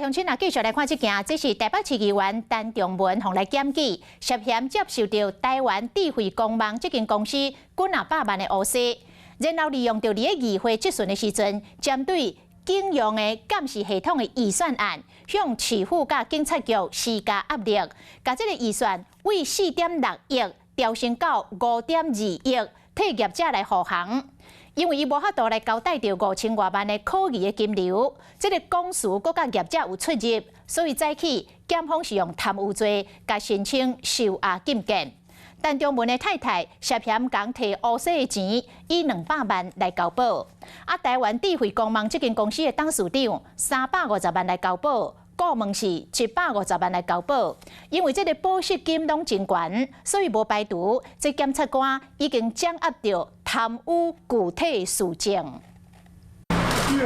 乡亲啊，继续来看这件，这是台北市议员陈仲文来检举，涉嫌接受到台湾智慧公网这间公司几百万的乌西，然后利用到伫议会质询的时阵，针对警用的监视系统的预算案，向市府甲警察局施加压力，把这个预算为4.6亿调升到5.2亿，替业者来护航。因为伊无法度来交代到5000多万的可疑的金流，这个公司佮甲业者有出入，所以早起检方是用贪污罪，甲申请收押禁见。陈仲文的太太涉嫌讲摕乌西的钱，以200万来交保。台湾智慧公网这间公司的董事长350万来交保。顾问是750万来交保，因为这个保释金拢真悬，所以无排除这检察官已经掌握到贪污具体事证。你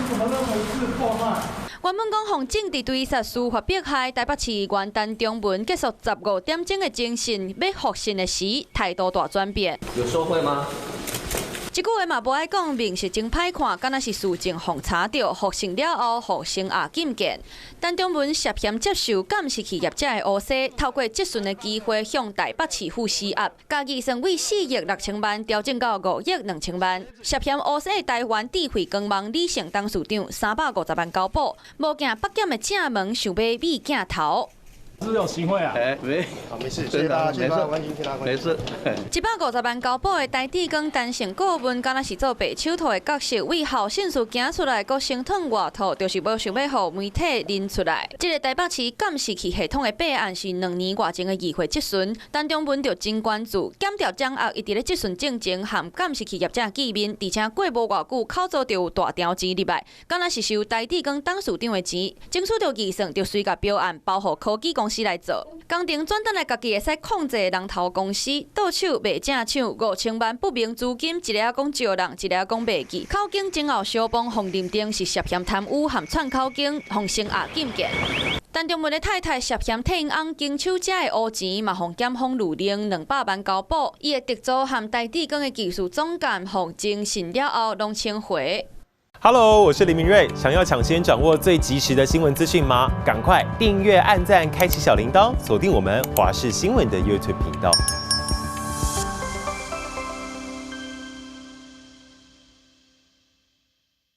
怎么认为是破坏？原本讲向政治对杀司法迫害，台北市议员陈仲文结束15点钟的精神，要复审的时，态度大转变。有受贿吗？这句话嘛无爱讲，面色真歹看，敢若是事情互查到，复审了后，互升押禁见。陈仲文涉嫌接受监视器业者的乌西，透过质询的机会向台北市府施压，家己算为4亿6千万调整到5亿2千万。涉嫌乌西的台湾智慧公网理性董事长350万交保，无惊北检的正门想要密镜头。是有行贿啊？没事，谢谢大家，谢谢大家关心，谢谢大家关心。150万交保的台智光单线顾问，敢若是做白手套的角色，为后迅速行出来，佮生吞外套，就是无想要互媒体拎出来。这个台北市监视器系统的备案是2年外前的议会质询，陈仲文就真关注，检调掌握伊伫咧质询进前含监视器业者见面，而且过无偌久，口座就有大条钱入来，敢若是收台智光董事长的钱，争取到预算就随甲标案包予科技公司来做，工程转等来家己会使控制的龙头公司，倒手卖正抢5000万不明资金，一个讲招人，一个讲卖记。口径前后相帮互认定是涉嫌贪污含串口径，互升押禁见。陈仲文的太太涉嫌替因翁经手者的乌钱，嘛互检方律令200万交保。伊的特助含台智光的技术总监，互精审了后拢撤回。Hello， 我是林明瑞。想要抢先掌握最及时的新闻资讯吗？赶快订阅、按赞、开启小铃铛，锁定我们华视新闻的 YouTube 频道。